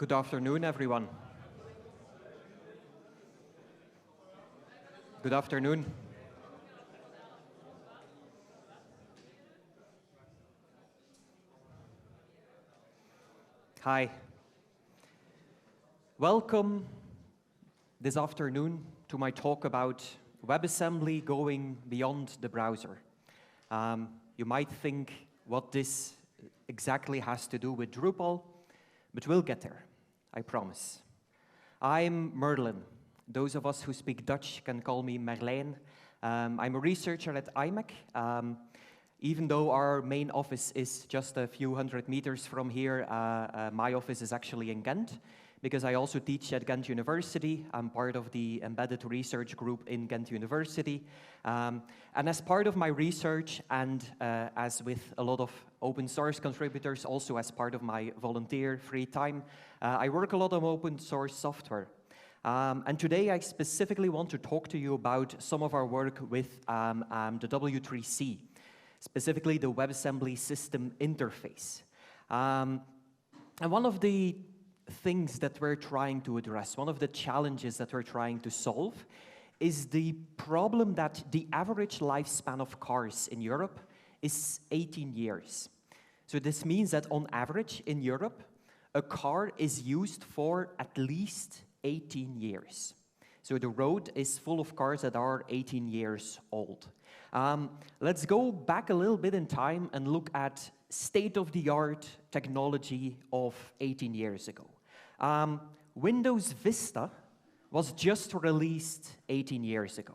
Good afternoon, everyone. Good afternoon. Hi. Welcome this afternoon to my talk about WebAssembly going beyond the browser. You might think what this exactly has to do with Drupal, but we'll get there, I promise. I'm Merlijn. Those of us who speak Dutch can call me Merlijn. I'm a researcher at IMEC. Even though our main office is just a few hundred meters from here, my office is actually in Ghent, because I also teach at Ghent University. I'm part of the embedded research group in Ghent University. And as part of my research, and as with a lot of open source contributors, also as part of my volunteer free time, I work a lot on open source software. And today I specifically want to talk to you about some of our work with the W3C, specifically the WebAssembly system interface. And one of the things that we're trying to address, one of the challenges that we're trying to solve, is the problem that the average lifespan of cars in Europe is 18 years. So this means that on average in Europe, a car is used for at least 18 years. So the road is full of cars that are 18 years old. Let's go back a little bit in time and look at state-of-the-art technology of 18 years ago. Windows Vista was just released 18 years ago.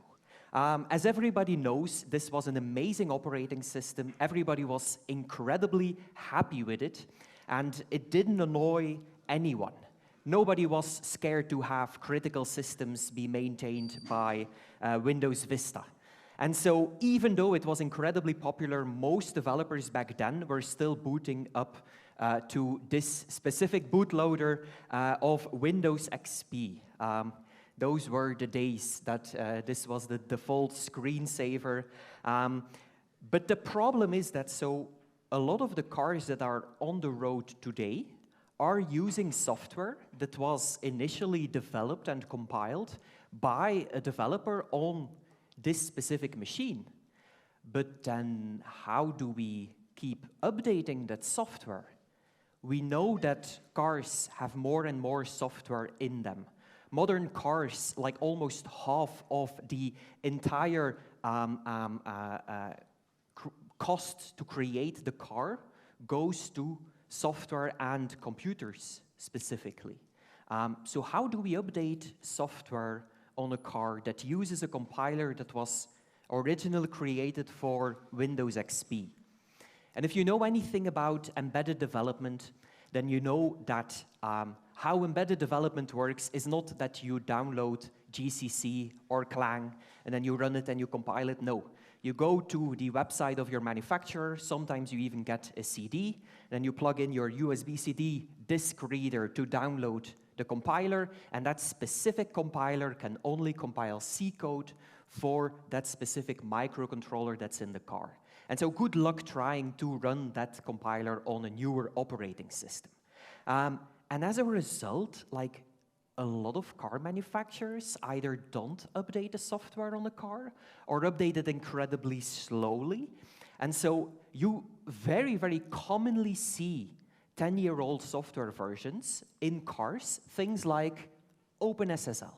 As everybody knows, this was an amazing operating system. Everybody was incredibly happy with it, and it didn't annoy anyone. Nobody was scared to have critical systems be maintained by Windows Vista. And so even though it was incredibly popular, most developers back then were still booting up to this specific bootloader of Windows XP. Those were the days that this was the default screensaver. But the problem is that a lot of the cars that are on the road today are using software that was initially developed and compiled by a developer on this specific machine. But then how do we keep updating that software? We know that cars have more and more software in them. Modern cars, like almost half of the entire cost to create the car, goes to software and computers specifically. So how do we update software on a car that uses a compiler that was originally created for Windows XP? And if you know anything about embedded development, then you know that how embedded development works is not that you download GCC or Clang and then you run it and you compile it. No. You go to the website of your manufacturer, sometimes you even get a CD, then you plug in your USB CD disk reader to download the compiler, and that specific compiler can only compile C code for that specific microcontroller that's in the car. And so good luck trying to run that compiler on a newer operating system. And as a result, like a lot of car manufacturers either don't update the software on the car or update it incredibly slowly. And so you very, very commonly see 10-year-old software versions in cars, things like OpenSSL.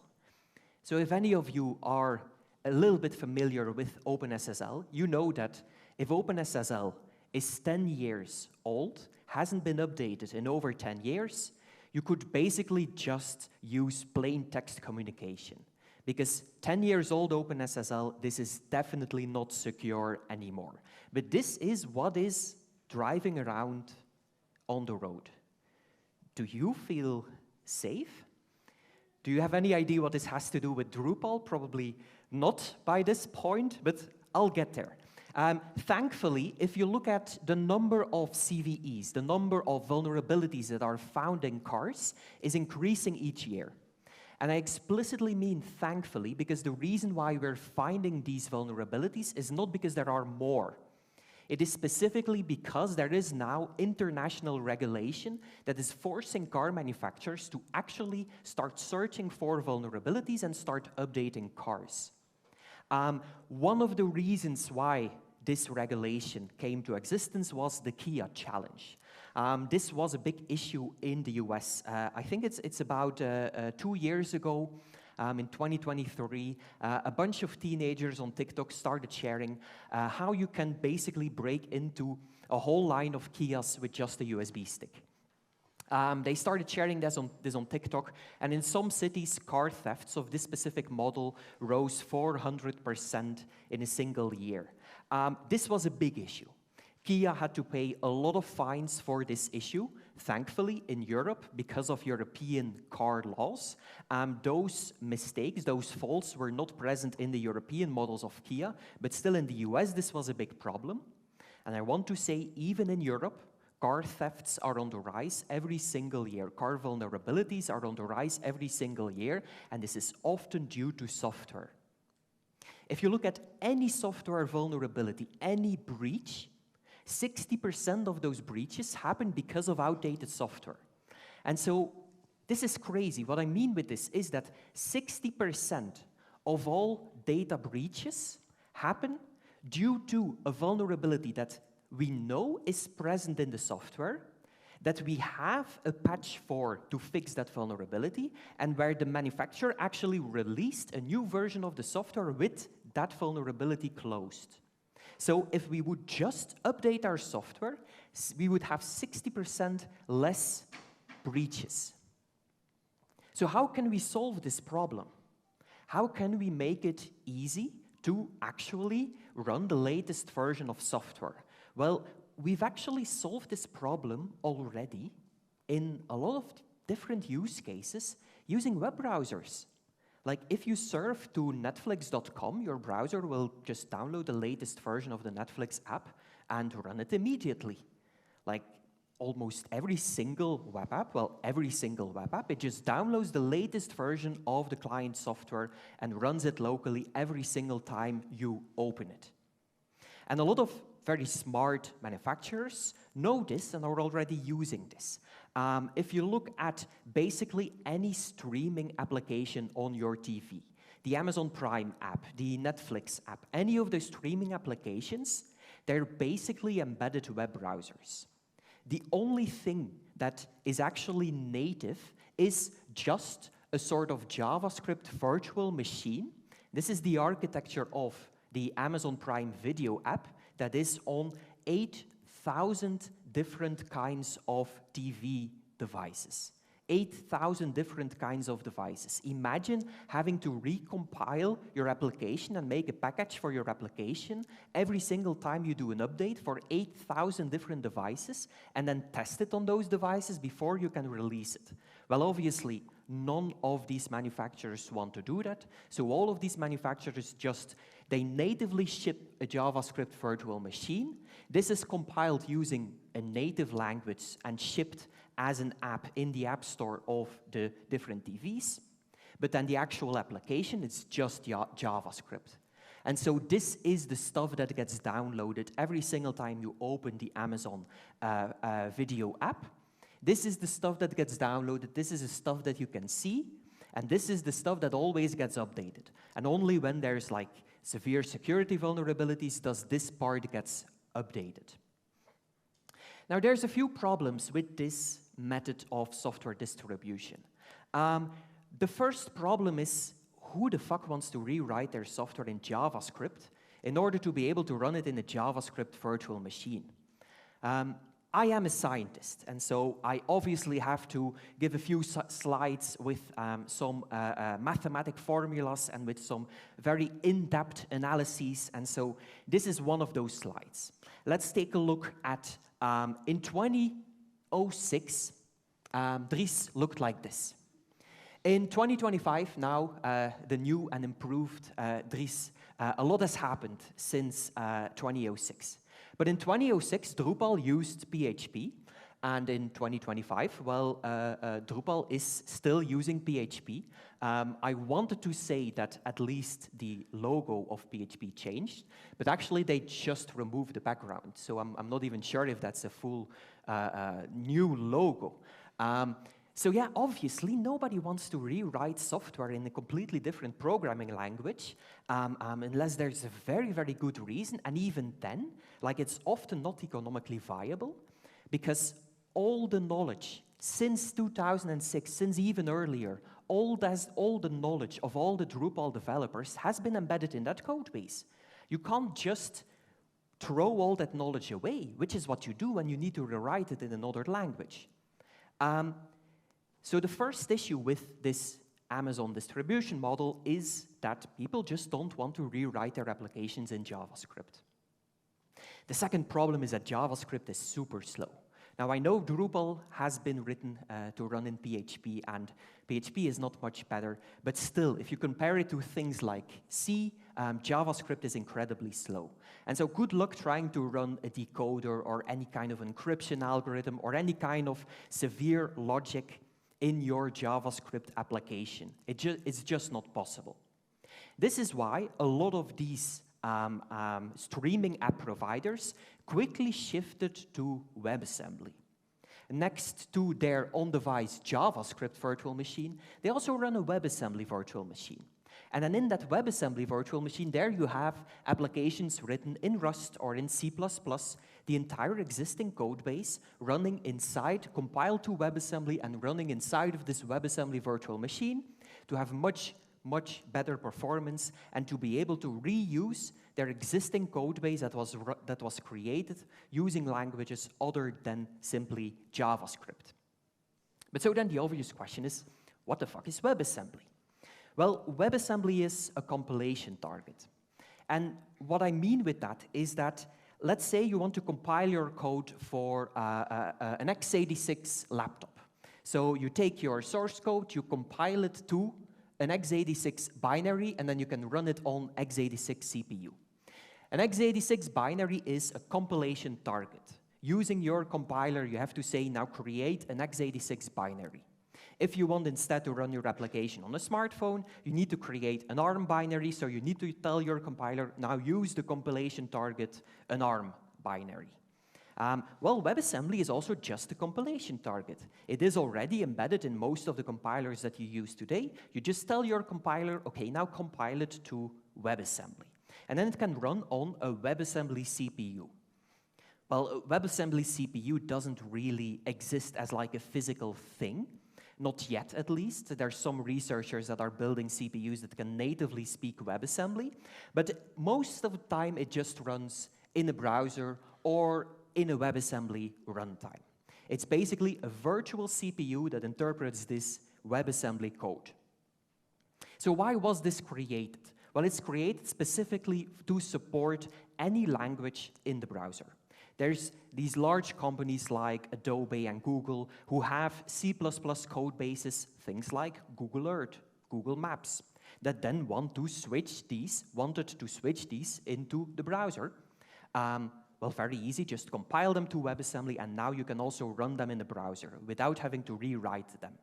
So if any of you are a little bit familiar with OpenSSL, you know that if OpenSSL is 10 years old, hasn't been updated in over 10 years, you could basically just use plain text communication. Because 10 years old OpenSSL, this is definitely not secure anymore. But this is what is driving around on the road. Do you feel safe? Do you have any idea what this has to do with Drupal? Probably not by this point, but I'll get there. Thankfully, if you look at the number of CVEs, the number of vulnerabilities that are found in cars is increasing each year. And I explicitly mean thankfully, because the reason why we're finding these vulnerabilities is not because there are more. It is specifically because there is now international regulation that is forcing car manufacturers to actually start searching for vulnerabilities and start updating cars. One of the reasons why this regulation came to existence was the Kia challenge. This was a big issue in the US. I think it's about 2 years ago. In 2023, a bunch of teenagers on TikTok started sharing how you can basically break into a whole line of Kias with just a USB stick. They started sharing this on TikTok, and in some cities, car thefts of this specific model rose 400% in a single year. This was a big issue. Kia had to pay a lot of fines for this issue. Thankfully, in Europe, because of European car laws, those mistakes, those faults were not present in the European models of Kia, but still in the US, this was a big problem. And I want to say, even in Europe, car thefts are on the rise every single year. Car vulnerabilities are on the rise every single year, and this is often due to software. If you look at any software vulnerability, any breach, 60% of those breaches happen because of outdated software. And so this is crazy. What I mean with this is that 60% of all data breaches happen due to a vulnerability that we know is present in the software, that we have a patch for to fix that vulnerability, and where the manufacturer actually released a new version of the software with that vulnerability closed. So if we would just update our software, we would have 60% less breaches. So how can we solve this problem? How can we make it easy to actually run the latest version of software? Well, we've actually solved this problem already in a lot of different use cases using web browsers. Like if you surf to Netflix.com, your browser will just download the latest version of the Netflix app and run it immediately. Like almost every single web app, it just downloads the latest version of the client software and runs it locally every single time you open it. And a lot of very smart manufacturers know this and are already using this. If you look at basically any streaming application on your TV, the Amazon Prime app, the Netflix app, any of the streaming applications, they're basically embedded web browsers. The only thing that is actually native is just a sort of JavaScript virtual machine. This is the architecture of the Amazon Prime Video app that is on 8,000 different kinds of TV devices. 8,000 different kinds of devices. Imagine having to recompile your application and make a package for your application every single time you do an update for 8,000 different devices and then test it on those devices before you can release it. Well, obviously, none of these manufacturers want to do that, so all of these manufacturers they natively ship a JavaScript virtual machine. This is compiled using a native language and shipped as an app in the App Store of the different TVs. But then the actual application is just JavaScript. And so this is the stuff that gets downloaded every single time you open the Amazon Video app. This is the stuff that gets downloaded. This is the stuff that you can see. And this is the stuff that always gets updated. And only when there's like severe security vulnerabilities does this part gets updated. Now, there's a few problems with this method of software distribution. The first problem is, who the fuck wants to rewrite their software in JavaScript in order to be able to run it in a JavaScript virtual machine? I am a scientist, and so I obviously have to give a few slides with some mathematic formulas and with some very in-depth analyses, and so this is one of those slides. Let's take a look at, in 2006, Dries looked like this. In 2025, now, the new and improved Dries, a lot has happened since 2006. But in 2006, Drupal used PHP, And in 2025, well, Drupal is still using PHP. I wanted to say that at least the logo of PHP changed, but actually they just removed the background. So I'm not even sure if that's a full new logo. So yeah, obviously nobody wants to rewrite software in a completely different programming language unless there's a very, very good reason. And even then, like, it's often not economically viable because all the knowledge since 2006, since even earlier, all the knowledge of all the Drupal developers has been embedded in that code base. You can't just throw all that knowledge away, which is what you do when you need to rewrite it in another language. So the first issue with this Amazon distribution model is that people just don't want to rewrite their applications in JavaScript. The second problem is that JavaScript is super slow. Now, I know Drupal has been written to run in PHP, and PHP is not much better, but still, if you compare it to things like C, JavaScript is incredibly slow. And so good luck trying to run a decoder or any kind of encryption algorithm or any kind of severe logic in your JavaScript application. It's just not possible. This is why a lot of these streaming app providers quickly shifted to WebAssembly. Next to their on-device JavaScript virtual machine, they also run a WebAssembly virtual machine. And then in that WebAssembly virtual machine, there you have applications written in Rust or in C++, the entire existing code base running inside, compiled to WebAssembly and running inside of this WebAssembly virtual machine to have much better performance and to be able to reuse their existing code base that was created using languages other than simply JavaScript. But so then the obvious question is, what the fuck is WebAssembly? Well, WebAssembly is a compilation target. And what I mean with that is that, let's say you want to compile your code for an x86 laptop. So you take your source code, you compile it to an x86 binary, and then you can run it on x86 CPU. An x86 binary is a compilation target. Using your compiler, you have to say, now create an x86 binary. If you want instead to run your application on a smartphone, you need to create an ARM binary, so you need to tell your compiler, now use the compilation target, an ARM binary. Well, WebAssembly is also just a compilation target. It is already embedded in most of the compilers that you use today. You just tell your compiler, okay, now compile it to WebAssembly. And then it can run on a WebAssembly CPU. Well, a WebAssembly CPU doesn't really exist as like a physical thing. Not yet, at least. There's some researchers that are building CPUs that can natively speak WebAssembly, but most of the time it just runs in a browser or in a WebAssembly runtime. It's basically a virtual CPU that interprets this WebAssembly code. So why was this created? Well, it's created specifically to support any language in the browser. There's these large companies like Adobe and Google who have C++ code bases, things like Google Earth, Google Maps, that then wanted to switch these into the browser. Well, very easy, just compile them to WebAssembly, and now you can also run them in the browser without having to rewrite them.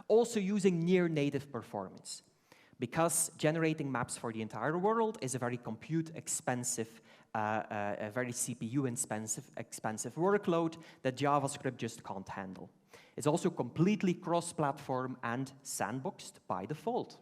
Also using near-native performance, because generating maps for the entire world is a very compute-expensive, a very CPU-expensive workload that JavaScript just can't handle. It's also completely cross-platform and sandboxed by default.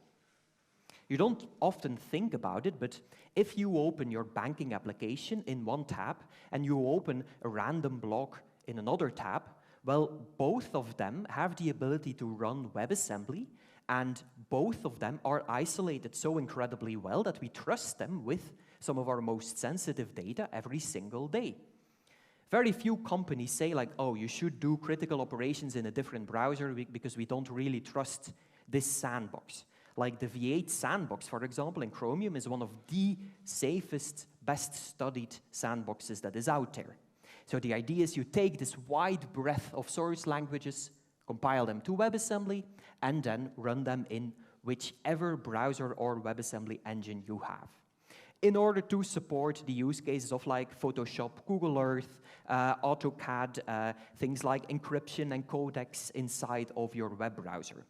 You don't often think about it, but if you open your banking application in one tab and you open a random blog in another tab, well, both of them have the ability to run WebAssembly, and both of them are isolated so incredibly well that we trust them with some of our most sensitive data every single day. Very few companies say like, oh, you should do critical operations in a different browser because we don't really trust this sandbox. Like the V8 sandbox, for example, in Chromium is one of the safest, best studied sandboxes that is out there. So the idea is you take this wide breadth of source languages, compile them to WebAssembly, and then run them in whichever browser or WebAssembly engine you have. in order to support the use cases of like Photoshop, Google Earth, AutoCAD, things like encryption and codecs inside of your web browser.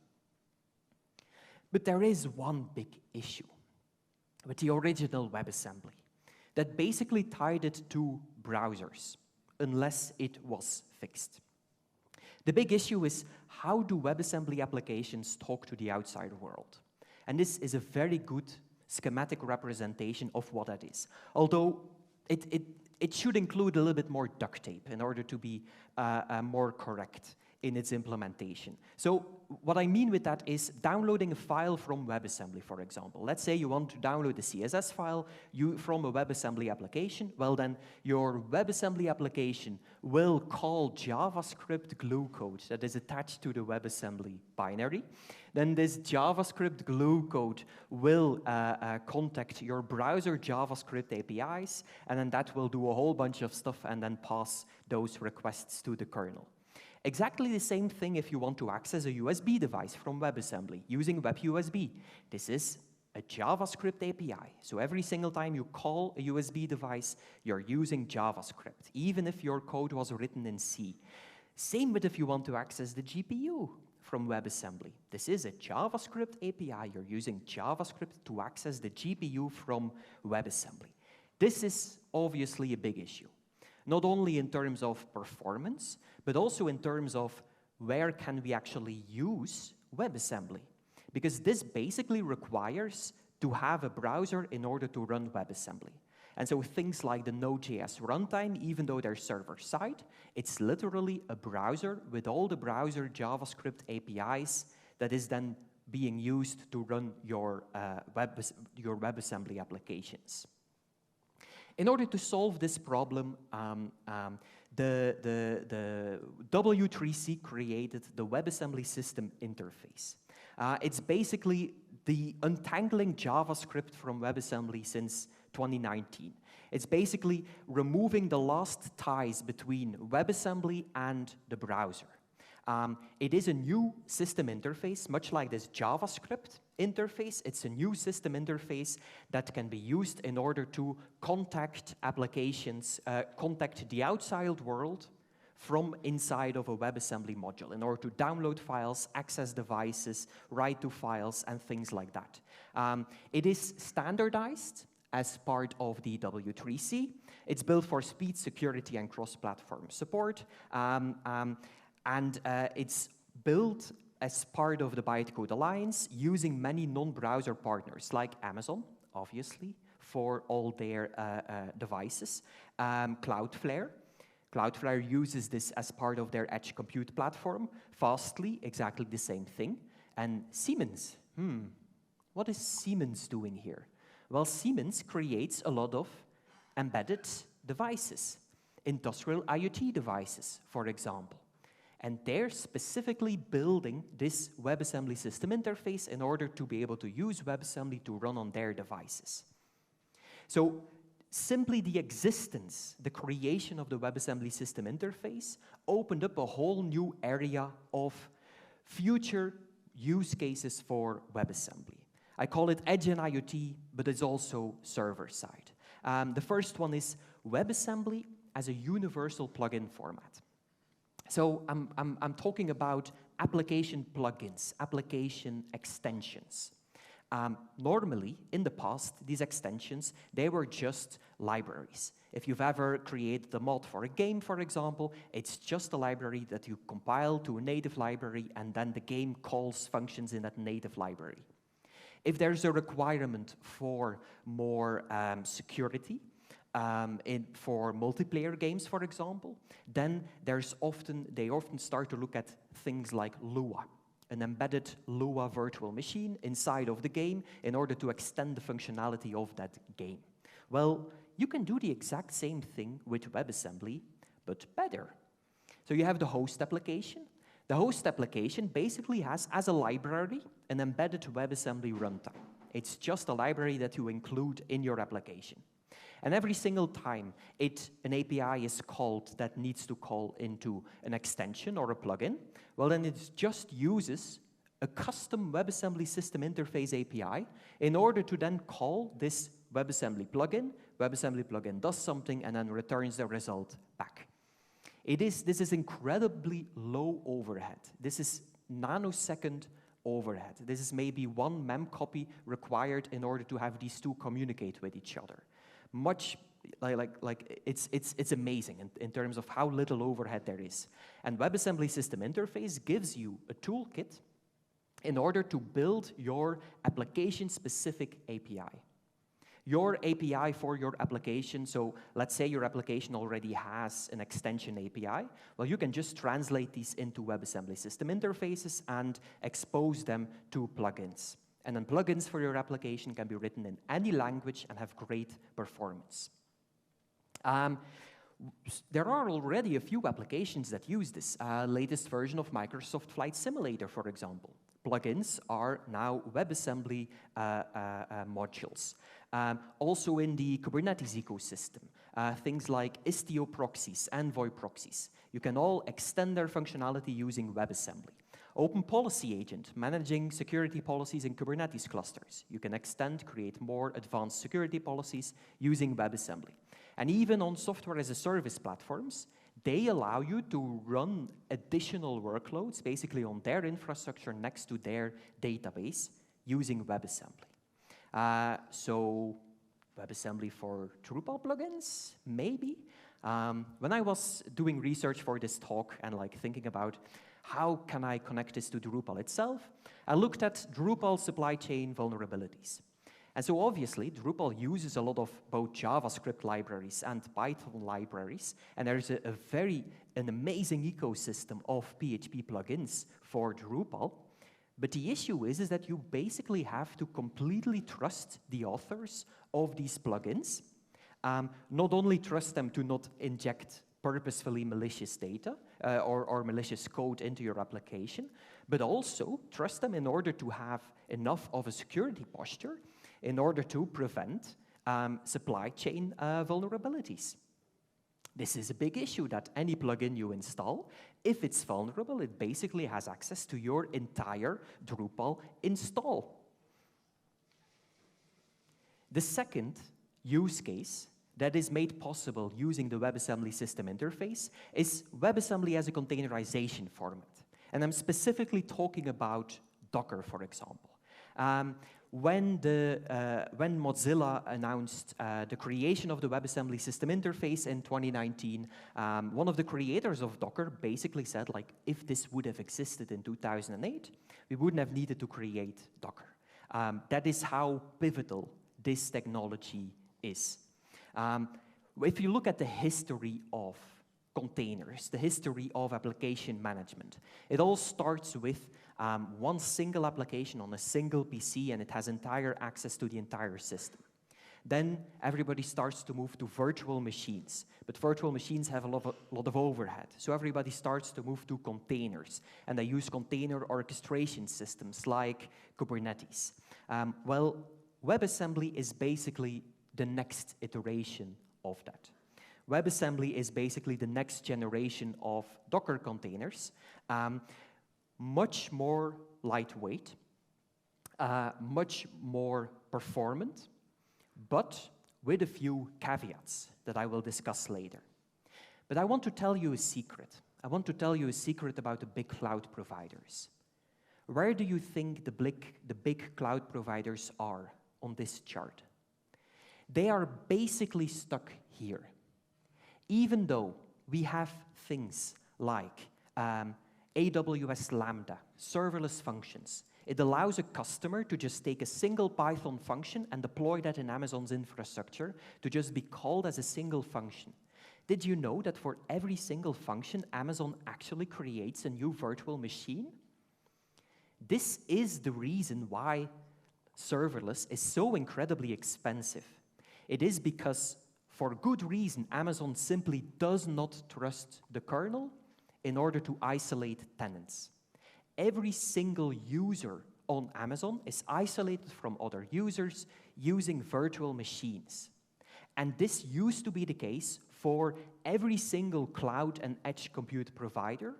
But there is one big issue with the original WebAssembly that basically tied it to browsers, unless it was fixed. The big issue is, how do WebAssembly applications talk to the outside world? And this is a very good schematic representation of what that is. Although it should include a little bit more duct tape in order to be more correct in its implementation. So what I mean with that is downloading a file from WebAssembly, for example. Let's say you want to download a CSS file from a WebAssembly application. Well, then your WebAssembly application will call JavaScript glue code that is attached to the WebAssembly binary. Then this JavaScript glue code will contact your browser JavaScript APIs, and then that will do a whole bunch of stuff and then pass those requests to the kernel. Exactly the same thing if you want to access a USB device from WebAssembly using WebUSB. This is a JavaScript API. So every single time you call a USB device, you're using JavaScript, even if your code was written in C. Same with if you want to access the GPU from WebAssembly. This is a JavaScript API. You're using JavaScript to access the GPU from WebAssembly. This is obviously a big issue, not only in terms of performance, but also in terms of where can we actually use WebAssembly. Because this basically requires to have a browser in order to run WebAssembly. And so things like the Node.js runtime, even though they're server-side, it's literally a browser with all the browser JavaScript APIs that is then being used to run your WebAssembly applications. In order to solve this problem, the W3C created the WebAssembly System Interface. It's basically the untangling JavaScript from WebAssembly since 2019. It's basically removing the last ties between WebAssembly and the browser. It is a new system interface, much like this JavaScript interface. It's a new system interface that can be used in order to contact applications, contact the outside world from inside of a WebAssembly module in order to download files, access devices, write to files, and things like that. It is standardized as part of the W3C. It's built for speed, security, and cross-platform support. It's built as part of the Bytecode Alliance using many non-browser partners like Amazon, obviously, for all their devices. Cloudflare. Cloudflare uses this as part of their edge compute platform. Fastly, exactly the same thing. And Siemens. What is Siemens doing here? Well, Siemens creates a lot of embedded devices, industrial IoT devices, for example. And they're specifically building this WebAssembly system interface in order to be able to use WebAssembly to run on their devices. So simply the existence, the creation of the WebAssembly system interface opened up a whole new area of future use cases for WebAssembly. I call it Edge and IoT, but it's also server-side. The first one is WebAssembly as a universal plugin format. So I'm talking about application plugins, application extensions. Normally, in the past, these extensions, they were just libraries. If you've ever created a mod for a game, for example, it's just a library that you compile to a native library, and then the game calls functions in that native library. If there's a requirement for more security, for multiplayer games, for example, then they often start to look at things like Lua, an embedded Lua virtual machine inside of the game in order to extend the functionality of that game. Well, you can do the exact same thing with WebAssembly, but better. So you have the host application. The host application basically has, as a library, an embedded WebAssembly runtime. It's just a library that you include in your application. And every single time an API is called that needs to call into an extension or a plugin, well, then it just uses a custom WebAssembly system interface API in order to then call this WebAssembly plugin does something, and then returns the result back. This is incredibly low overhead. This is nanosecond overhead. This is maybe one mem copy required in order to have these two communicate with each other. It's amazing in terms of how little overhead there is. And WebAssembly System Interface gives you a toolkit in order to build your application-specific API. Your API for your application, so let's say your application already has an extension API, well, you can just translate these into WebAssembly System Interfaces and expose them to plugins. And then plugins for your application can be written in any language and have great performance. There are already a few applications that use this. Latest version of Microsoft Flight Simulator, for example. Plugins are now WebAssembly modules. Also in the Kubernetes ecosystem, things like Istio proxies, Envoy proxies. You can all extend their functionality using WebAssembly. Open Policy Agent, managing security policies in Kubernetes clusters. You can extend, create more advanced security policies using WebAssembly. And even on software as a service platforms, they allow you to run additional workloads, basically on their infrastructure next to their database, using WebAssembly. So WebAssembly for Drupal plugins, maybe. When I was doing research for this talk and thinking about how can I connect this to Drupal itself, I looked at Drupal supply chain vulnerabilities. And so obviously, Drupal uses a lot of both JavaScript libraries and Python libraries, and there's an amazing ecosystem of PHP plugins for Drupal. But the issue is that you basically have to completely trust the authors of these plugins, not only trust them to not inject purposefully malicious data or malicious code into your application, but also trust them in order to have enough of a security posture in order to prevent supply chain vulnerabilities. This is a big issue that any plugin you install, if it's vulnerable, it basically has access to your entire Drupal install. The second use case that is made possible using the WebAssembly System Interface is WebAssembly as a containerization format. And I'm specifically talking about Docker, for example. When Mozilla announced the creation of the WebAssembly System Interface in 2019, one of the creators of Docker basically said, if this would have existed in 2008, we wouldn't have needed to create Docker. That is how pivotal this technology is. If you look at the history of containers, the history of application management, it all starts with one single application on a single PC, and it has entire access to the entire system. Then everybody starts to move to virtual machines, but virtual machines have a lot of overhead. So everybody starts to move to containers, and they use container orchestration systems like Kubernetes. Well, WebAssembly is basically the next iteration of that. WebAssembly is basically the next generation of Docker containers, much more lightweight, much more performant, but with a few caveats that I will discuss later. But I want to tell you a secret. I want to tell you a secret about the big cloud providers. Where do you think the big cloud providers are on this chart? They are basically stuck here. Even though we have things like AWS Lambda, serverless functions, it allows a customer to just take a single Python function and deploy that in Amazon's infrastructure to just be called as a single function. Did you know that for every single function, Amazon actually creates a new virtual machine? This is the reason why serverless is so incredibly expensive. It is because, for good reason, Amazon simply does not trust the kernel in order to isolate tenants. Every single user on Amazon is isolated from other users using virtual machines. And this used to be the case for every single cloud and edge compute provider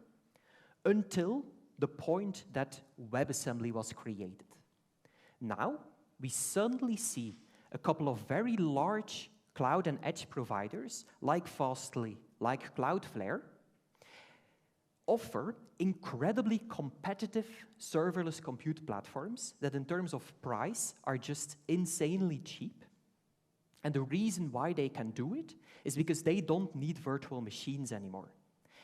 until the point that WebAssembly was created. Now, we suddenly see a couple of very large cloud and edge providers, like Fastly, like Cloudflare, offer incredibly competitive serverless compute platforms that in terms of price are just insanely cheap. And the reason why they can do it is because they don't need virtual machines anymore.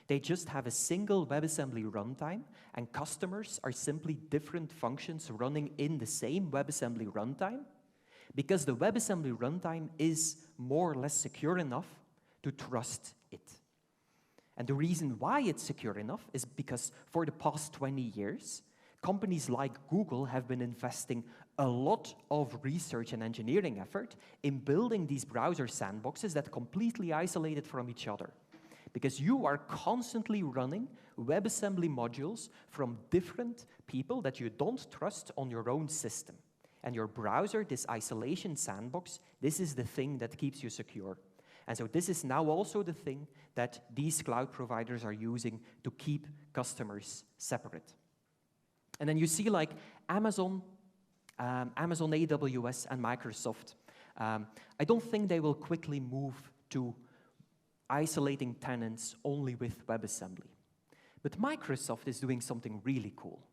They just have a single WebAssembly runtime, and customers are simply different functions running in the same WebAssembly runtime, because the WebAssembly runtime is more or less secure enough to trust it. And the reason why it's secure enough is because for the past 20 years, companies like Google have been investing a lot of research and engineering effort in building these browser sandboxes that completely isolated from each other. Because you are constantly running WebAssembly modules from different people that you don't trust on your own system. And your browser, this isolation sandbox, this is the thing that keeps you secure. And so this is now also the thing that these cloud providers are using to keep customers separate. And then you see like Amazon, Amazon AWS, and Microsoft. I don't think they will quickly move to isolating tenants only with WebAssembly. But Microsoft is doing something really cool.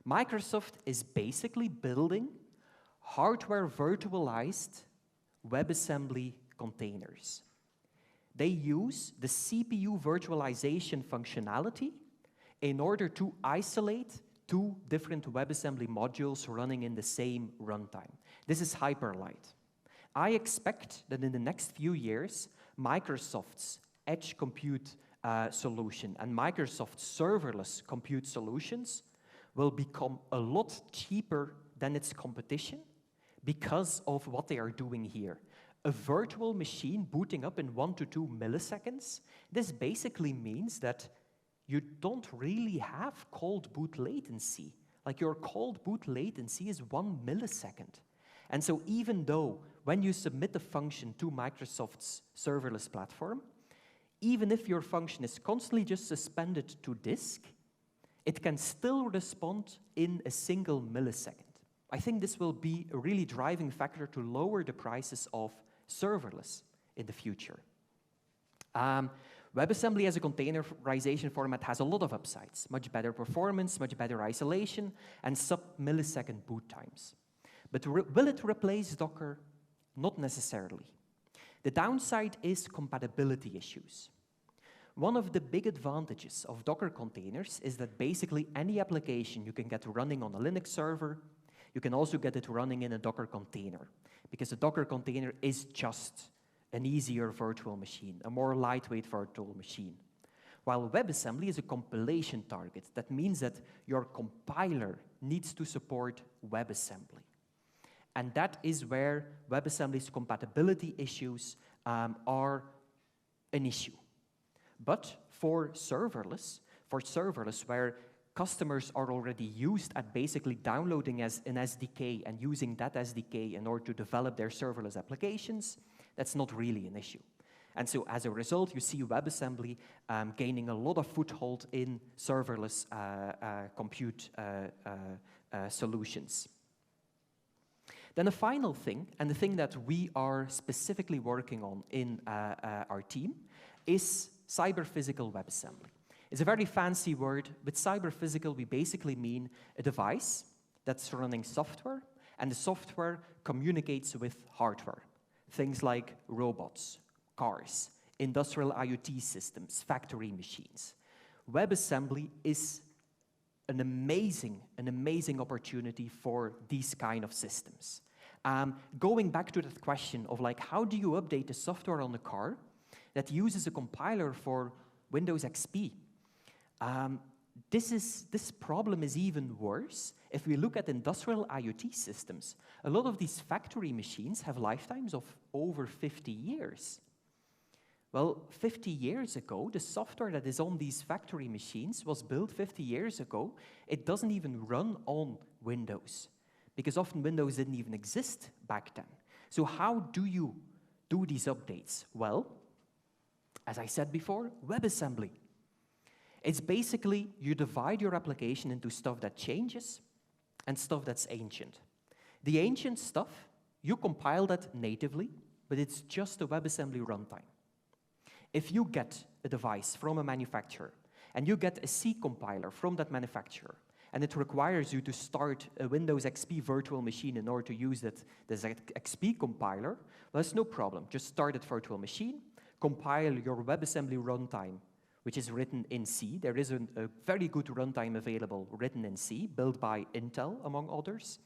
Microsoft is basically building hardware virtualized WebAssembly containers. They use the CPU virtualization functionality in order to isolate two different WebAssembly modules running in the same runtime. This is Hyperlight. I expect that in the next few years, Microsoft's edge compute solution and Microsoft's serverless compute solutions will become a lot cheaper than its competition because of what they are doing here. A virtual machine booting up in 1 to 2 milliseconds, this basically means that you don't really have cold boot latency. Like your cold boot latency is 1 millisecond. And so even though when you submit a function to Microsoft's serverless platform, even if your function is constantly just suspended to disk, it can still respond in a single millisecond. I think this will be a really driving factor to lower the prices of serverless in the future. WebAssembly as a containerization format has a lot of upsides, much better performance, much better isolation, and sub-millisecond boot times. But will it replace Docker? Not necessarily. The downside is compatibility issues. One of the big advantages of Docker containers is that basically any application you can get running on a Linux server, you can also get it running in a Docker container, because a Docker container is just an easier virtual machine, a more lightweight virtual machine. While WebAssembly is a compilation target, that means that your compiler needs to support WebAssembly. And that is where WebAssembly's compatibility issues are an issue. But for serverless where customers are already used at basically downloading as an SDK and using that SDK in order to develop their serverless applications, that's not really an issue. And so as a result, you see WebAssembly gaining a lot of foothold in serverless compute solutions. Then the final thing, and the thing that we are specifically working on in our team, is cyber-physical WebAssembly. It's a very fancy word. With cyber-physical, we basically mean a device that's running software, and the software communicates with hardware. Things like robots, cars, industrial IoT systems, factory machines. WebAssembly is an amazing opportunity for these kind of systems. Going back to that question of like, how do you update the software on the car that uses a compiler for Windows XP? This problem is even worse if we look at industrial IoT systems. A lot of these factory machines have lifetimes of over 50 years. Well, 50 years ago, the software that is on these factory machines was built 50 years ago. It doesn't even run on Windows, because often Windows didn't even exist back then. So how do you do these updates? Well, as I said before, WebAssembly. It's basically you divide your application into stuff that changes and stuff that's ancient. The ancient stuff you compile that natively, but it's just a WebAssembly runtime. If you get a device from a manufacturer, and you get a C compiler from that manufacturer, and it requires you to start a Windows XP virtual machine in order to use this XP compiler, well, that's no problem. Just start that virtual machine, compile your WebAssembly runtime, which is written in C. There is a very good runtime available written in C, built by Intel, among others.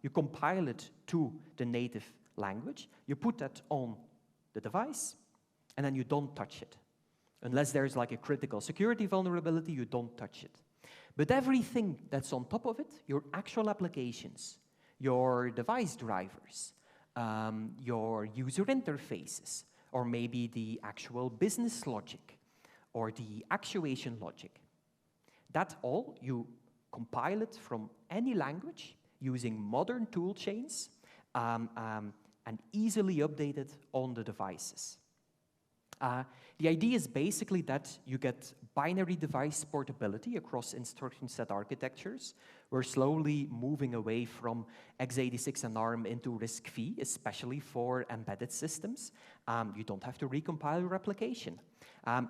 You compile it to the native language, you put that on the device, and then you don't touch it. Unless there's like a critical security vulnerability, you don't touch it. But everything that's on top of it, your actual applications, your device drivers, your user interfaces, or maybe the actual business logic, or the actuation logic, that all, you compile it from any language using modern tool chains and easily update it on the devices. The idea is basically that you get binary device portability across instruction set architectures. We're slowly moving away from x86 and ARM into RISC-V, especially for embedded systems. You don't have to recompile your application.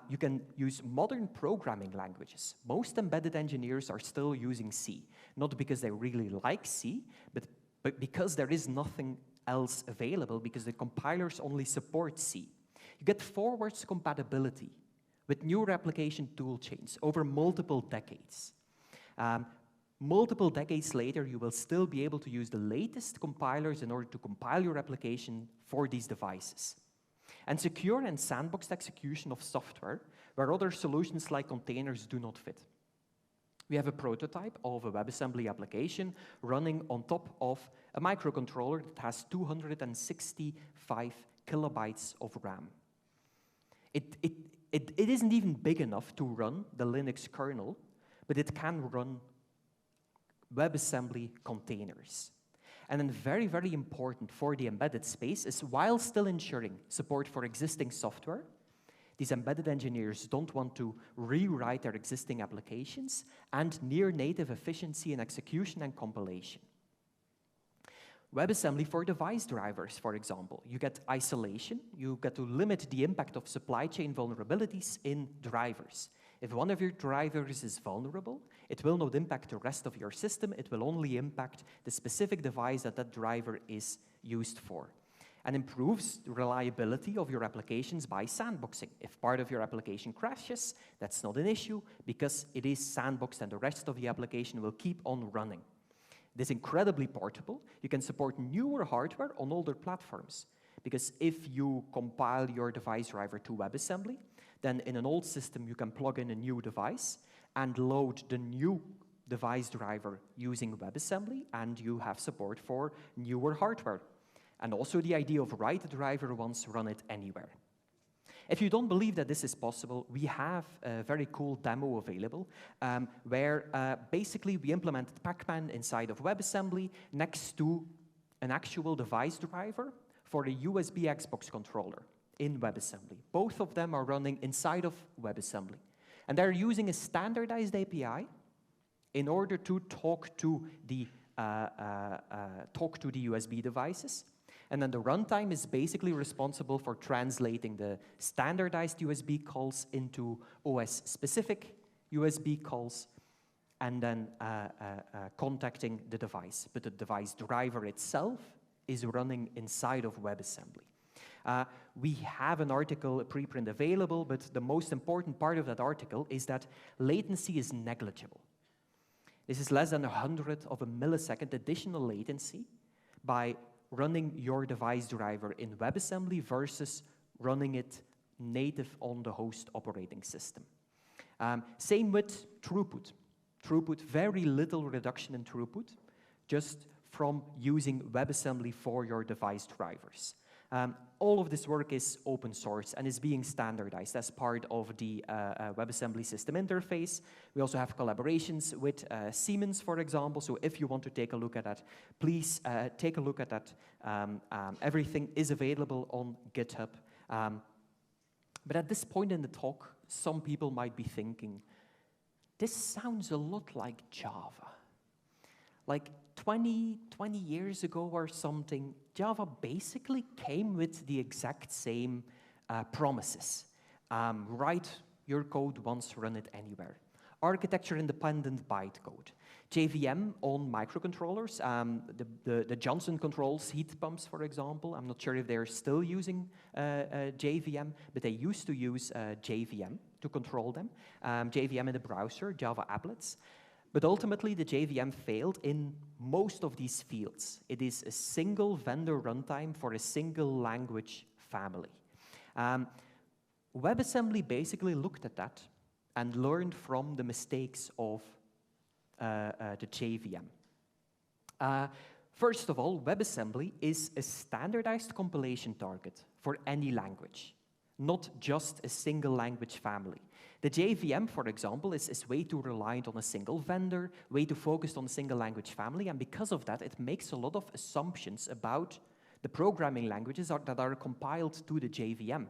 You can use modern programming languages. Most embedded engineers are still using C, not because they really like C, but because there is nothing else available, because the compilers only support C. You get forwards compatibility with newer application tool chains over multiple decades. Multiple decades later, you will still be able to use the latest compilers in order to compile your application for these devices. And secure and sandboxed execution of software, where other solutions like containers do not fit. We have a prototype of a WebAssembly application running on top of a microcontroller that has 265 kilobytes of RAM. It isn't even big enough to run the Linux kernel, but it can run WebAssembly containers. And then very, very important for the embedded space is, while still ensuring support for existing software, these embedded engineers don't want to rewrite their existing applications, and near-native efficiency in execution and compilation. WebAssembly for device drivers, for example. You get isolation, you get to limit the impact of supply chain vulnerabilities in drivers. If one of your drivers is vulnerable, it will not impact the rest of your system, it will only impact the specific device that that driver is used for. And improves the reliability of your applications by sandboxing. If part of your application crashes, that's not an issue, because it is sandboxed and the rest of the application will keep on running. It is incredibly portable. You can support newer hardware on older platforms, because if you compile your device driver to WebAssembly, then in an old system you can plug in a new device and load the new device driver using WebAssembly, and you have support for newer hardware. And also the idea of write the driver once, run it anywhere. If you don't believe that this is possible, we have a very cool demo available where basically we implemented Pacman inside of WebAssembly next to an actual device driver for a USB Xbox controller in WebAssembly. Both of them are running inside of WebAssembly. And they're using a standardized API in order to talk to the USB devices. And then the runtime is basically responsible for translating the standardized USB calls into OS-specific USB calls, and then contacting the device. But the device driver itself is running inside of WebAssembly. We have an article, a preprint available, but the most important part of that article is that latency is negligible. This is less than 100th of a millisecond additional latency by running your device driver in WebAssembly versus running it native on the host operating system. Same with throughput. Throughput, very little reduction in throughput, just from using WebAssembly for your device drivers. All of this work is open source and is being standardized as part of the WebAssembly system interface. We also have collaborations with Siemens, for example, so if you want to take a look at that, please take a look at that. Everything is available on GitHub. But at this point in the talk, some people might be thinking, this sounds a lot like Java. like 20 years ago or something, Java basically came with the exact same promises. Write your code once, run it anywhere. Architecture-independent bytecode. JVM on microcontrollers, the Johnson Controls heat pumps, for example. I'm not sure if they're still using JVM, but they used to use JVM to control them. JVM in the browser, Java applets. But ultimately, the JVM failed in most of these fields. It is a single vendor runtime for a single language family. WebAssembly basically looked at that and learned from the mistakes of the JVM. First of all, WebAssembly is a standardized compilation target for any language, not just a single language family. The JVM, for example, is way too reliant on a single vendor, way too focused on a single language family, and because of that, it makes a lot of assumptions about the programming languages that are compiled to the JVM.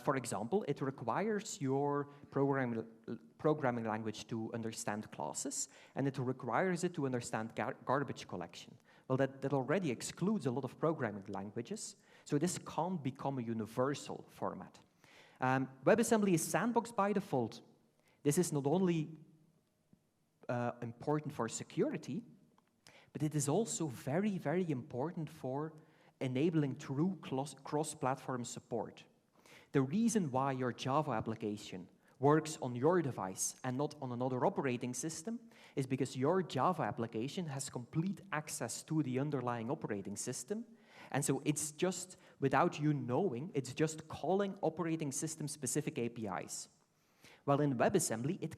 For example, it requires your programming language to understand classes, and it requires it to understand garbage collection. Well, that already excludes a lot of programming languages, so this can't become a universal format. WebAssembly is sandboxed by default. This is not only important for security, but it is also very, very important for enabling true cross-platform support. The reason why your Java application works on your device and not on another operating system is because your Java application has complete access to the underlying operating system, and so it's just, without you knowing, it's just calling operating system-specific APIs. Well, in WebAssembly, it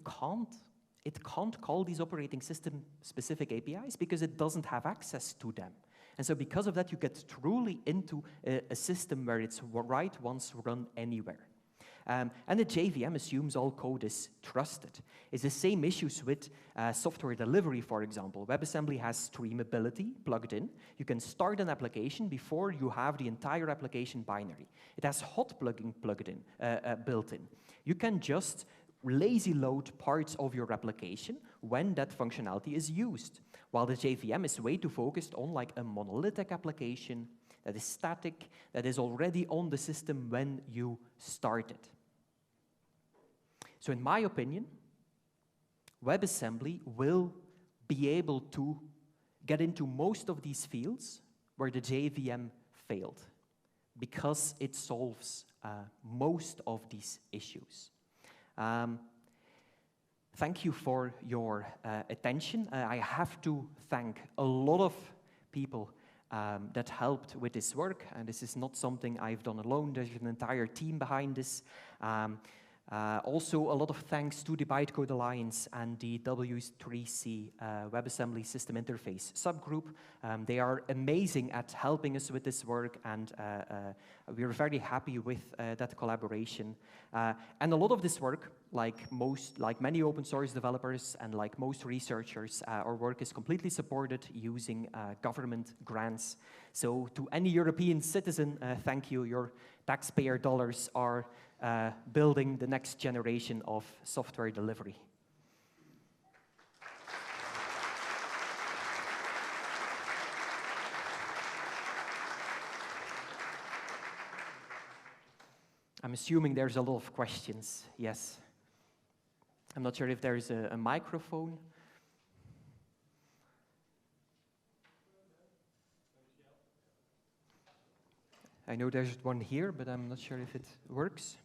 can't call these operating system-specific APIs because it doesn't have access to them. And so because of that, you get truly into a system where it's write once, run anywhere. And the JVM assumes all code is trusted. It's the same issues with software delivery, for example. WebAssembly has streamability plugged in. You can start an application before you have the entire application binary. It has hot plugging built in. You can just lazy load parts of your application when that functionality is used, while the JVM is way too focused on like a monolithic application that is static, that is already on the system when you start it. So in my opinion, WebAssembly will be able to get into most of these fields where the JVM failed, because it solves most of these issues. Thank you for your attention. I have to thank a lot of people that helped with this work, and this is not something I've done alone. There's an entire team behind this. Also, a lot of thanks to the Bytecode Alliance and the W3C WebAssembly System Interface subgroup. They are amazing at helping us with this work, and we're very happy with that collaboration. And a lot of this work, like many open source developers and like most researchers, our work is completely supported using government grants. So to any European citizen, thank you. Your taxpayer dollars are building the next generation of software delivery. I'm assuming there's a lot of questions, yes. I'm not sure if there's a microphone. I know there's one here, but I'm not sure if it works.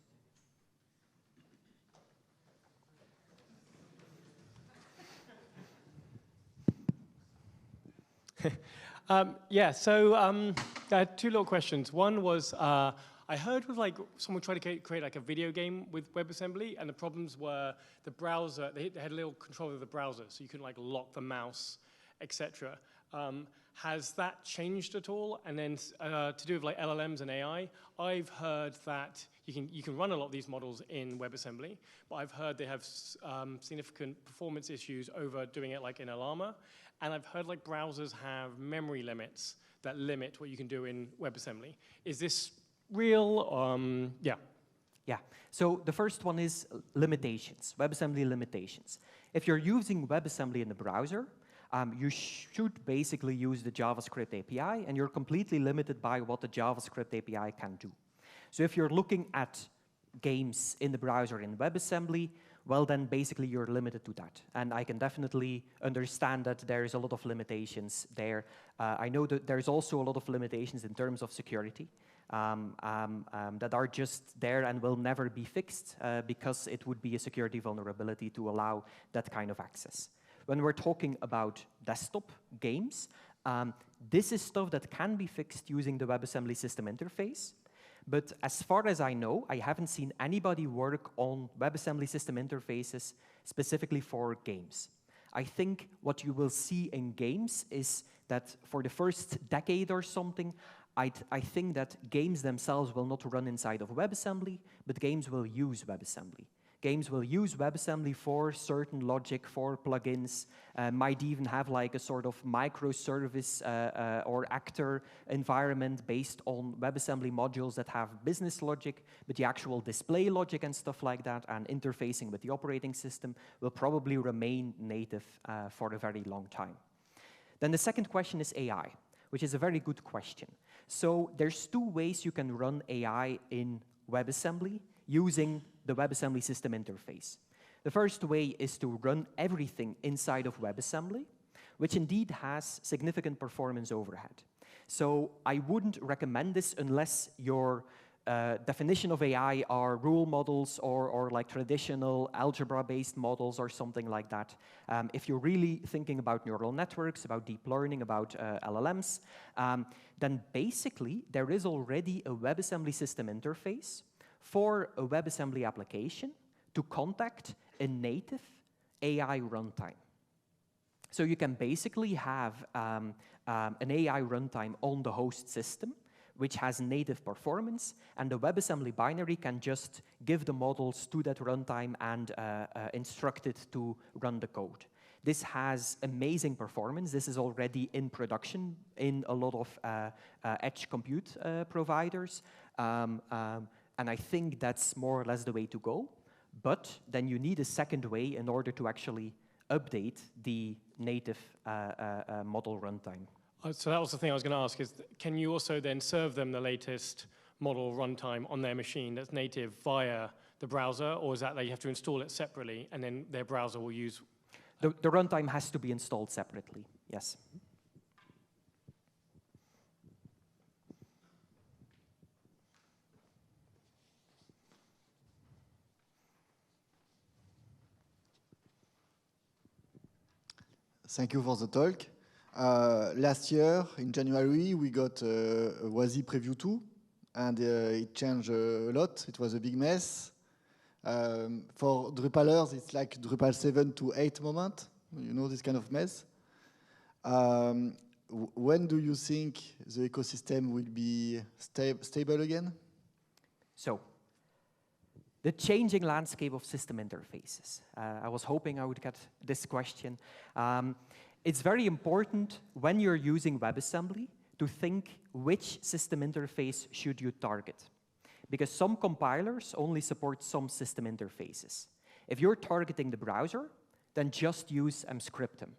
Yeah, so I had two little questions. One was, I heard with like someone tried to create like a video game with WebAssembly, and the problems were the browser. They had a little control of the browser, so you could like lock the mouse, etc. Has that changed at all? And then to do with like LLMs and AI, I've heard that you can run a lot of these models in WebAssembly, but I've heard they have significant performance issues over doing it like in Llama, and I've heard like browsers have memory limits that limit what you can do in WebAssembly. Is this real? Yeah. Yeah, so the first one is limitations, WebAssembly limitations. If you're using WebAssembly in the browser, you should basically use the JavaScript API, and you're completely limited by what the JavaScript API can do. So if you're looking at games in the browser in WebAssembly, well, then basically you're limited to that. And I can definitely understand that there is a lot of limitations there. I know that there's also a lot of limitations in terms of security that are just there and will never be fixed because it would be a security vulnerability to allow that kind of access. When we're talking about desktop games, this is stuff that can be fixed using the WebAssembly system interface. But as far as I know, I haven't seen anybody work on WebAssembly system interfaces specifically for games. I think what you will see in games is that for the first decade or something, I think that games themselves will not run inside of WebAssembly, but games will use WebAssembly. Games will use WebAssembly for certain logic, for plugins, might even have like a sort of microservice or actor environment based on WebAssembly modules that have business logic, but the actual display logic and stuff like that and interfacing with the operating system will probably remain native for a very long time. Then the second question is AI, which is a very good question. So there's two ways you can run AI in WebAssembly using the WebAssembly system interface. The first way is to run everything inside of WebAssembly, which indeed has significant performance overhead. So I wouldn't recommend this unless your definition of AI are rule models or like traditional algebra-based models or something like that. If you're really thinking about neural networks, about deep learning, about LLMs, then basically there is already a WebAssembly system interface for a WebAssembly application to contact a native AI runtime. So you can basically have an AI runtime on the host system, which has native performance, and the WebAssembly binary can just give the models to that runtime and instruct it to run the code. This has amazing performance. This is already in production in a lot of edge compute providers. And I think that's more or less the way to go. But then you need a second way in order to actually update the native model runtime. So that was the thing I was going to ask, is can you also then serve them the latest model runtime on their machine that's native via the browser, or is that they have to install it separately and then their browser will use? The runtime has to be installed separately, yes. Thank you for the talk. Last year, in January, we got WASI Preview 2, and it changed a lot. It was a big mess. For Drupalers, it's like Drupal 7 to 8 moment, you know, this kind of mess. When do you think the ecosystem will be stable again? So, the changing landscape of system interfaces. I was hoping I would get this question. It's very important when you're using WebAssembly to think which system interface should you target. Because some compilers only support some system interfaces. If you're targeting the browser, then just use Emscripten.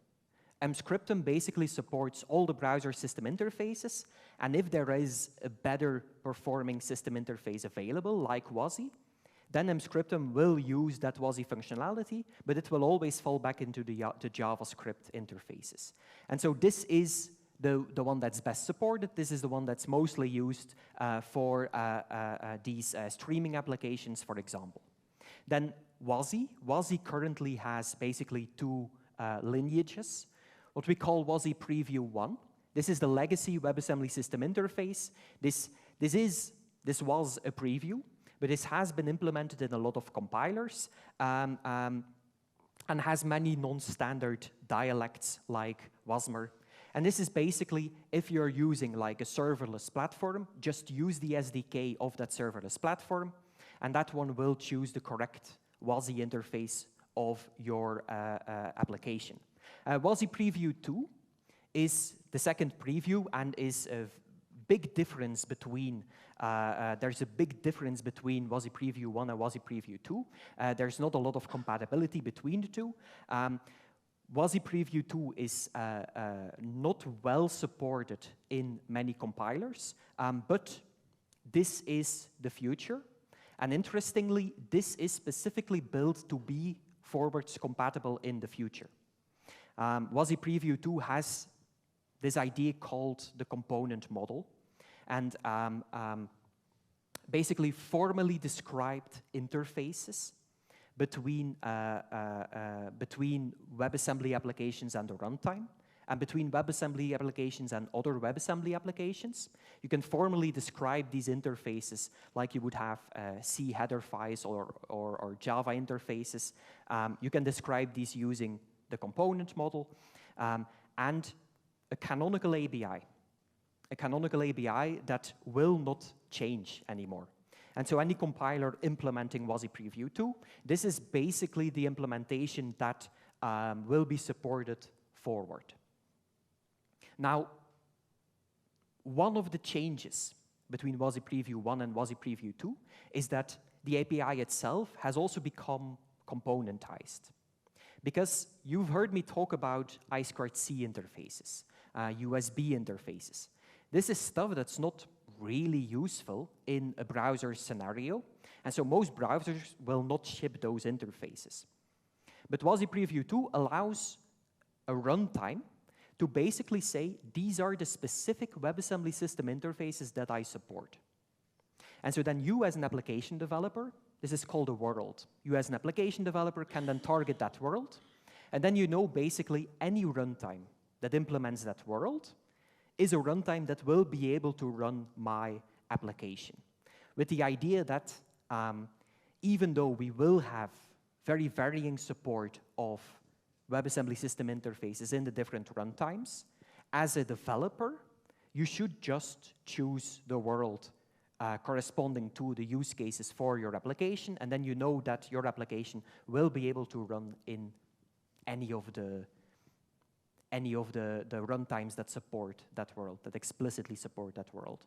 Emscripten basically supports all the browser system interfaces, and if there is a better performing system interface available, like WASI, then Emscripten will use that WASI functionality, but it will always fall back into the JavaScript interfaces. And so this is the one that's best supported. This is the one that's mostly used for these streaming applications, for example. Then WASI currently has basically two lineages. What we call WASI Preview 1. This is the legacy WebAssembly system interface. This was a preview, but this has been implemented in a lot of compilers and has many non-standard dialects like WASMer. And this is basically, if you're using like a serverless platform, just use the SDK of that serverless platform, and that one will choose the correct WASI interface of your application. WASI Preview 2 is the second preview and is a big difference between there's a big difference between WASI Preview 1 and WASI Preview 2. There's not a lot of compatibility between the two. WASI Preview 2 is not well supported in many compilers, but this is the future. And interestingly, this is specifically built to be forwards compatible in the future. WASI Preview 2 has this idea called the component model, and basically formally described interfaces between WebAssembly applications and the runtime, and between WebAssembly applications and other WebAssembly applications. You can formally describe these interfaces like you would have C header files or Java interfaces. You can describe these using the component model and a canonical API. A canonical API that will not change anymore. And so any compiler implementing WASI Preview 2, this is basically the implementation that will be supported forward. Now, one of the changes between WASI Preview 1 and WASI Preview 2 is that the API itself has also become componentized. Because you've heard me talk about I2C interfaces, USB interfaces. This is stuff that's not really useful in a browser scenario, and so most browsers will not ship those interfaces. But WASI Preview 2 allows a runtime to basically say, these are the specific WebAssembly system interfaces that I support. And so then you as an application developer, this is called a world. You as an application developer can then target that world, and then you know basically any runtime that implements that world is a runtime that will be able to run my application. With the idea that even though we will have very varying support of WebAssembly system interfaces in the different runtimes, as a developer, you should just choose the world corresponding to the use cases for your application, and then you know that your application will be able to run in any of the runtimes that support that world, that explicitly support that world.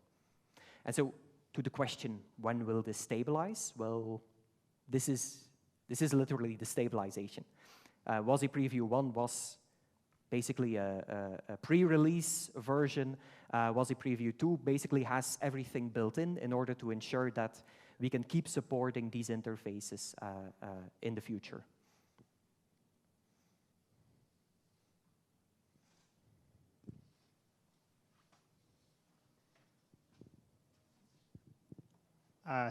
And so, to the question, when will this stabilize? Well, this is literally the stabilization. WASI Preview 1 was basically a pre-release version. WASI Preview 2 basically has everything built in order to ensure that we can keep supporting these interfaces in the future.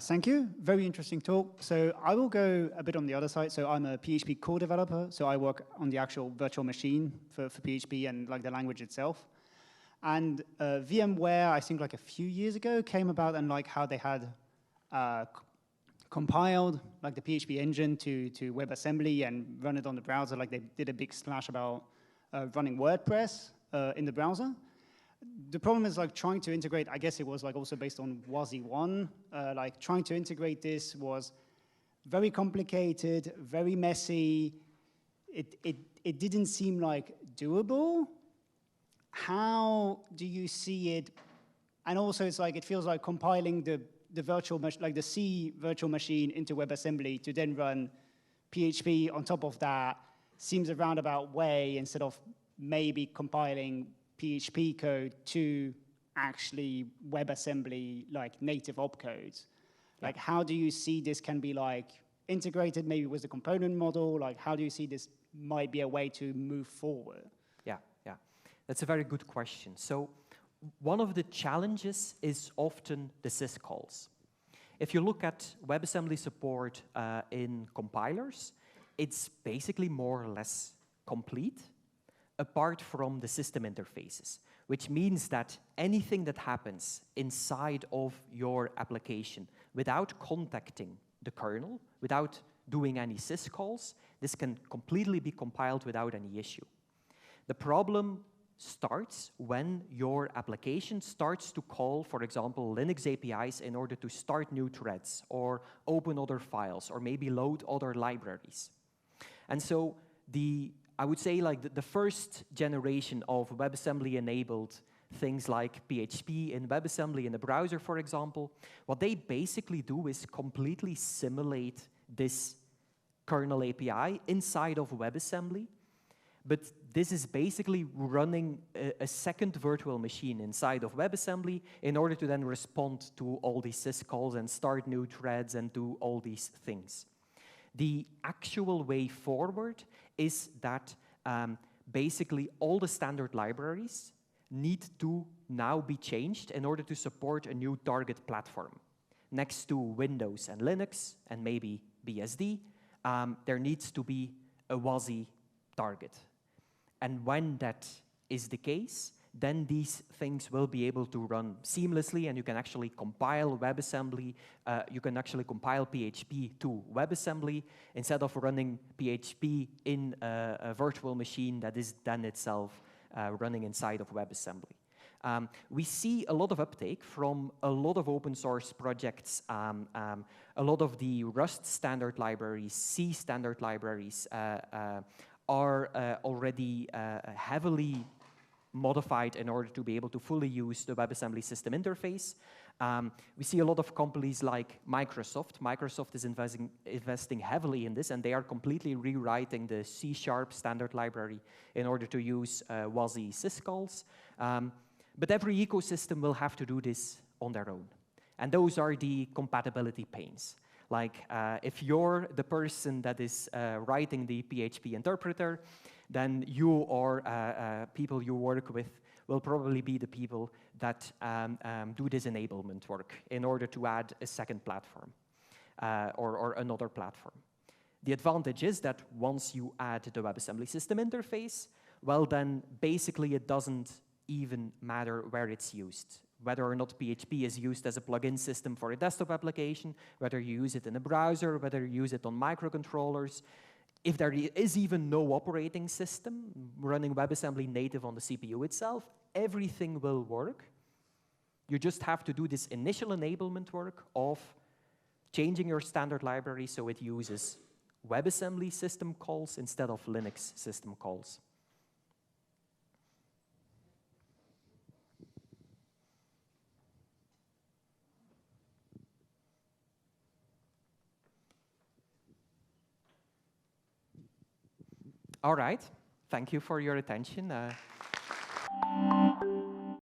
Thank you. Very interesting talk. So I will go a bit on the other side. So I'm a PHP core developer. So I work on the actual virtual machine for PHP and like the language itself. And VMware, I think like a few years ago, came about and like how they had compiled like the PHP engine to WebAssembly and run it on the browser. Like they did a big splash about running WordPress in the browser. The problem is like trying to integrate, I guess it was like also based on WASI 1, like trying to integrate this was very complicated, very messy. It didn't seem like doable. How do you see it? And also it's like, it feels like compiling the virtual, like the C virtual machine into WebAssembly to then run PHP on top of that seems a roundabout way instead of maybe compiling PHP code to actually WebAssembly like native opcodes. Like how do you see this can be like integrated maybe with the component model? Like how do you see this might be a way to move forward? Yeah. That's a very good question. So one of the challenges is often the syscalls. If you look at WebAssembly support in compilers, it's basically more or less complete, apart from the system interfaces, which means that anything that happens inside of your application without contacting the kernel, without doing any syscalls, this can completely be compiled without any issue. The problem starts when your application starts to call, for example, Linux APIs in order to start new threads or open other files or maybe load other libraries. And so I would say like the first generation of WebAssembly-enabled things like PHP in WebAssembly in the browser, for example, what they basically do is completely simulate this kernel API inside of WebAssembly, but this is basically running a second virtual machine inside of WebAssembly in order to then respond to all these syscalls and start new threads and do all these things. The actual way forward is that basically all the standard libraries need to now be changed in order to support a new target platform. Next to Windows and Linux and maybe BSD, there needs to be a WASI target. And when that is the case, then these things will be able to run seamlessly, and you can actually compile WebAssembly, you can actually compile PHP to WebAssembly instead of running PHP in a virtual machine that is then itself running inside of WebAssembly. We see a lot of uptake from a lot of open source projects. A lot of the Rust standard libraries, C standard libraries are already heavily modified in order to be able to fully use the WebAssembly system interface. We see a lot of companies like Microsoft. Microsoft is investing heavily in this, and they are completely rewriting the C# standard library in order to use WASI syscalls. But every ecosystem will have to do this on their own. And those are the compatibility pains. Like, if you're the person that is writing the PHP interpreter, then you or people you work with will probably be the people that do this enablement work in order to add a second platform or another platform. The advantage is that once you add the WebAssembly system interface, well then basically it doesn't even matter where it's used. Whether or not PHP is used as a plugin system for a desktop application, whether you use it in a browser, whether you use it on microcontrollers. If there is even no operating system running WebAssembly native on the CPU itself, everything will work. You just have to do this initial enablement work of changing your standard library so it uses WebAssembly system calls instead of Linux system calls. All right, thank you for your attention.